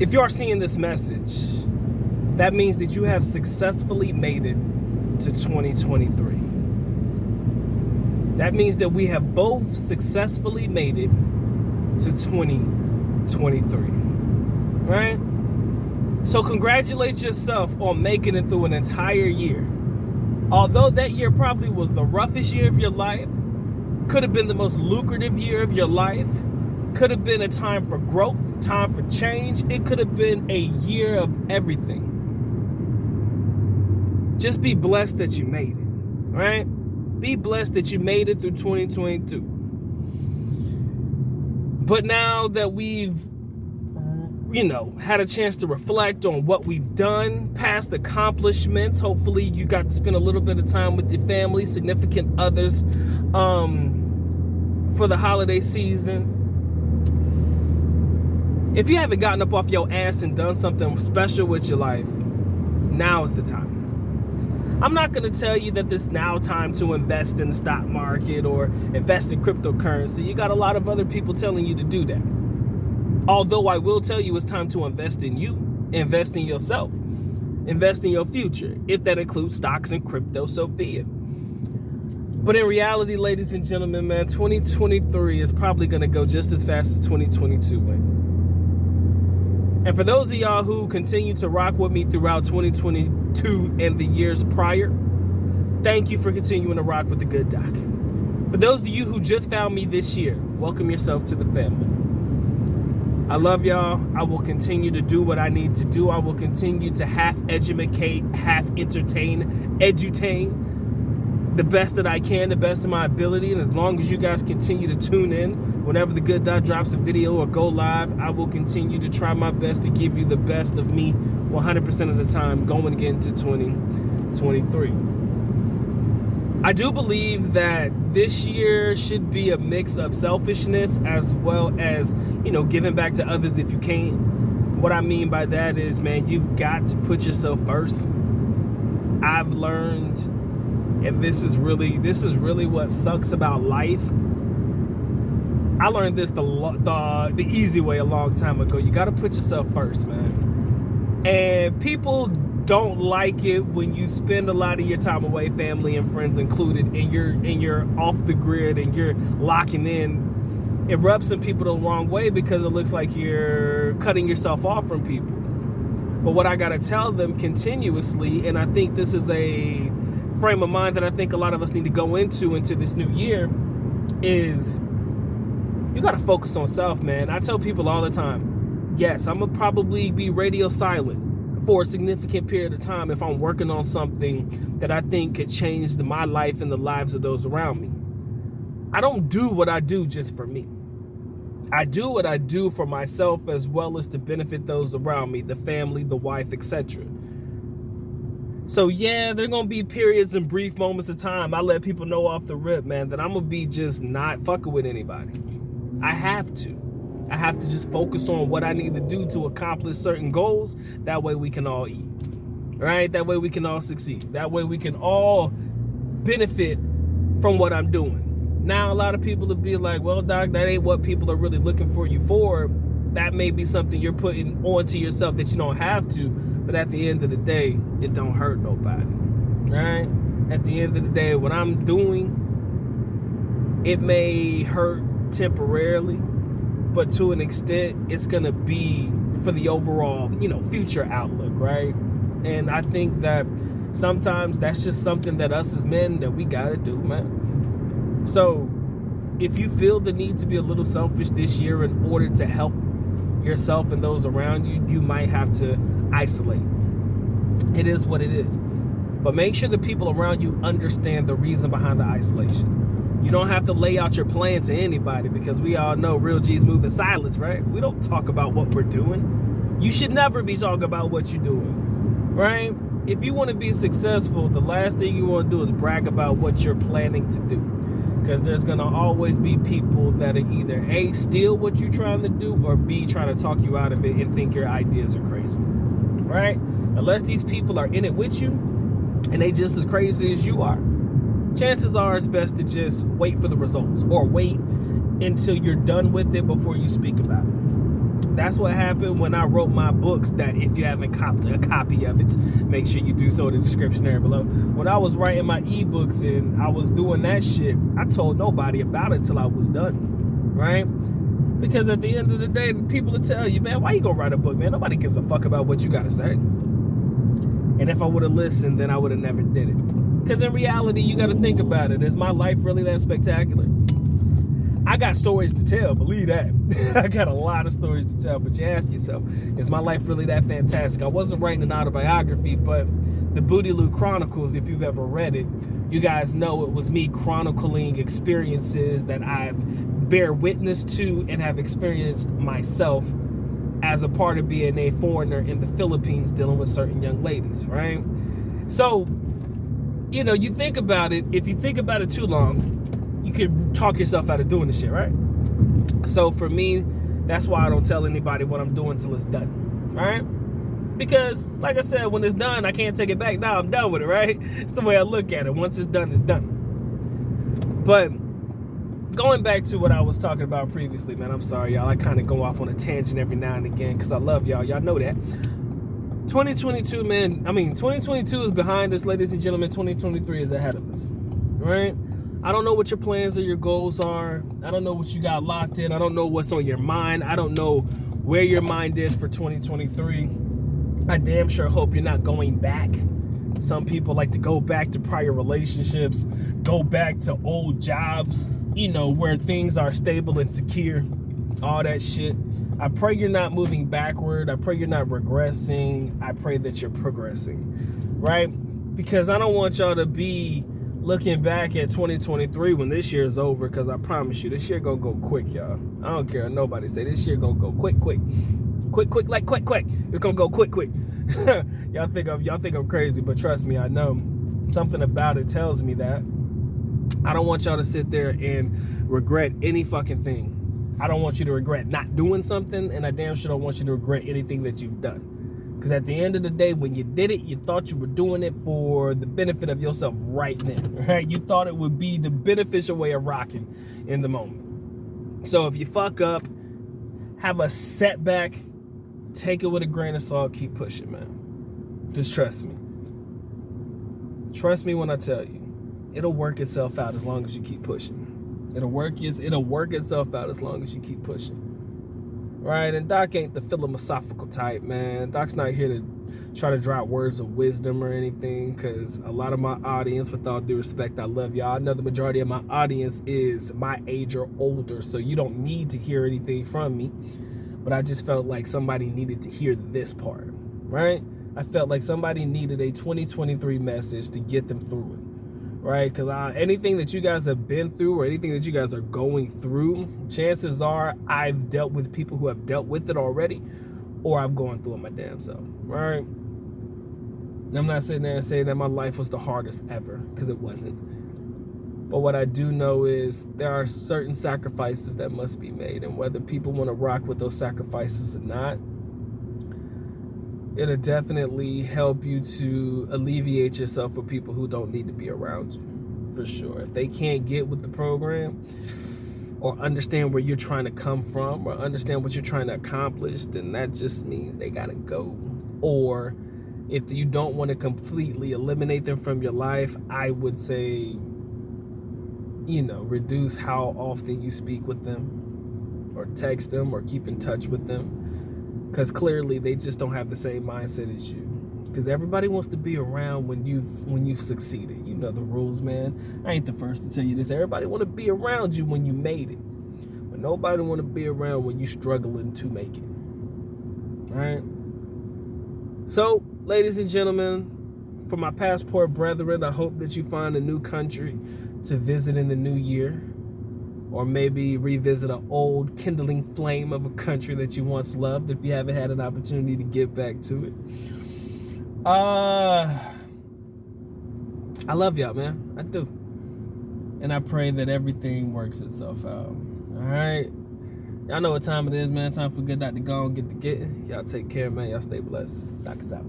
If you are seeing this message, that means that you have successfully made it to 2023. That means that we have both successfully made it to 2023. Right? So congratulate yourself on making it through an entire year. Although that year probably was the roughest year of your life, could have been the most lucrative year of your life, could have been a time for growth, time for change. It could have been a year of everything. Just be blessed that you made it, right? Be blessed that you made it through 2022. But now that we've, had a chance to reflect on what we've done, past accomplishments, hopefully you got to spend a little bit of time with your family, significant others, for the holiday season. If you haven't gotten up off your ass and done something special with your life, now is the time. I'm not going to tell you that it's now time to invest in the stock market or invest in cryptocurrency. You got a lot of other people telling you to do that. Although I will tell you it's time to invest in you, invest in yourself, invest in your future. If that includes stocks and crypto, so be it. But in reality, ladies and gentlemen, man, 2023 is probably going to go just as fast as 2022 went. And for those of y'all who continue to rock with me throughout 2022 and the years prior, thank you for continuing to rock with the good doc. For those of you who just found me this year, welcome yourself to the family. I love y'all. I will continue to do what I need to do. I will continue to half educate, half entertain, edutain the best that I can, the best of my ability. And as long as you guys continue to tune in, whenever the good dot drops a video or go live, I will continue to try my best to give you the best of me 100% of the time going into 2023. I do believe that this year should be a mix of selfishness as well as, giving back to others if you can. What I mean by that is, man, you've got to put yourself first. I've learned, and this is really what sucks about life. I learned this the easy way a long time ago. You got to put yourself first, man. And people don't like it when you spend a lot of your time away, family and friends included, and you're off the grid and you're locking in. It rubs some people the wrong way because it looks like you're cutting yourself off from people. But what I got to tell them continuously, and I think this is a frame of mind that I think a lot of us need to go into this new year, is you got to focus on self, man. I tell people all the time, yes, I'm going to probably be radio silent for a significant period of time if I'm working on something that I think could change my life and the lives of those around me. I don't do what I do just for me. I do what I do for myself as well as to benefit those around me, the family, the wife, etc. So yeah, there are going to be periods and brief moments of time. I let people know off the rip, man, that I'm going to be just not fucking with anybody. I have to just focus on what I need to do to accomplish certain goals. That way we can all eat, right? That way we can all succeed. That way we can all benefit from what I'm doing. Now, a lot of people will be like, well, doc, that ain't what people are really looking for you for. That may be something you're putting onto yourself that you don't have to. But at the end of the day, it don't hurt nobody, right? At the end of the day, what I'm doing, it may hurt temporarily, but to an extent, it's going to be for the overall, future outlook, right? And I think that sometimes that's just something that us as men that we got to do, man. So if you feel the need to be a little selfish this year in order to help yourself and those around you, you might have to isolate. It is what it is. But make sure the people around you understand the reason behind the isolation. You don't have to lay out your plan to anybody because we all know real G's move in silence, right? We don't talk about what we're doing. You should never be talking about what you're doing, right? If you want to be successful, the last thing you want to do is brag about what you're planning to do. Because there's going to always be people that are either A, steal what you're trying to do, or B, trying to talk you out of it and think your ideas are crazy, right? Unless these people are in it with you and they just as crazy as you are, chances are it's best to just wait for the results or wait until you're done with it before you speak about it. That's what happened when I wrote my books, that if you haven't copped a copy of it, make sure you do so in the description area below. When I was writing my ebooks and I was doing that shit, I told nobody about it till I was done, right? Because at the end of the day, people will tell you, man, why you gonna write a book, man? Nobody gives a fuck about what you gotta say. And if I would have listened, then I would have never did it. Because in reality, you gotta think about it. Is my life really that spectacular? I got stories to tell, believe that. I got a lot of stories to tell, but you ask yourself, is my life really that fantastic? I wasn't writing an autobiography, but the Bootyloo Chronicles, if you've ever read it, you guys know it was me chronicling experiences that I've bear witness to and have experienced myself as a part of being a foreigner in the Philippines dealing with certain young ladies, right? So, you know, you think about it, if you think about it too long, you could talk yourself out of doing this shit, right? So for me, that's why I don't tell anybody what I'm doing till it's done, right? Because, like I said, when it's done, I can't take it back. Now I'm done with it, right? It's the way I look at it. Once it's done, it's done. But going back to what I was talking about previously, man, I'm sorry, y'all. I kind of go off on a tangent every now and again because I love y'all. Y'all know that. 2022, man, 2022 is behind us, ladies and gentlemen. 2023 is ahead of us, right? I don't know what your plans or your goals are. I don't know what you got locked in. I don't know what's on your mind. I don't know where your mind is for 2023. I damn sure hope you're not going back. Some people like to go back to prior relationships, go back to old jobs, you know, where things are stable and secure, all that shit. I pray you're not moving backward. I pray you're not regressing. I pray that you're progressing, right? Because I don't want y'all to be looking back at 2023 when this year is over, because I promise you, this year gonna go quick, y'all. I don't care what nobody say. This year gonna go quick. It's gonna go quick. y'all think I'm crazy, but trust me, I know. Something about it tells me that. I don't want y'all to sit there and regret any fucking thing. I don't want you to regret not doing something, and I damn sure don't want you to regret anything that you've done. Because at the end of the day, when you did it, you thought you were doing it for the benefit of yourself right then, right? You thought it would be the beneficial way of rocking in the moment. So if you fuck up, have a setback, take it with a grain of salt, keep pushing, man. Just trust me. Trust me when I tell you, it'll work itself out as long as you keep pushing. It'll work itself out as long as you keep pushing. Right? And Doc ain't the philosophical type, man. Doc's not here to try to drop words of wisdom or anything, because a lot of my audience, with all due respect, I love y'all, I know the majority of my audience is my age or older, so you don't need to hear anything from me. But I just felt like somebody needed to hear this part, right? I felt like somebody needed a 2023 message to get them through it. Right? Because anything that you guys have been through or anything that you guys are going through, chances are I've dealt with people who have dealt with it already, or I'm going through it my damn self. Right? And I'm not sitting there and saying that my life was the hardest ever, because it wasn't. But what I do know is there are certain sacrifices that must be made, and whether people want to rock with those sacrifices or not, it'll definitely help you to alleviate yourself with people who don't need to be around you, for sure. If they can't get with the program or understand where you're trying to come from or understand what you're trying to accomplish, then that just means they gotta go. Or if you don't want to completely eliminate them from your life, I would say, you know, reduce how often you speak with them or text them or keep in touch with them. Because clearly they just don't have the same mindset as you. Because everybody wants to be around when you've succeeded. You know the rules, man. I ain't the first to tell you this. Everybody want to be around you when you made it. But nobody want to be around when you're struggling to make it. All right? So, ladies and gentlemen, for my passport brethren, I hope that you find a new country to visit in the new year. Or maybe revisit an old kindling flame of a country that you once loved if you haven't had an opportunity to get back to it. I love y'all, man. I do. And I pray that everything works itself out. All right? Y'all know what time it is, man. Time for Good Doc to go and get to getting. Y'all take care, man. Y'all stay blessed. Doc is out.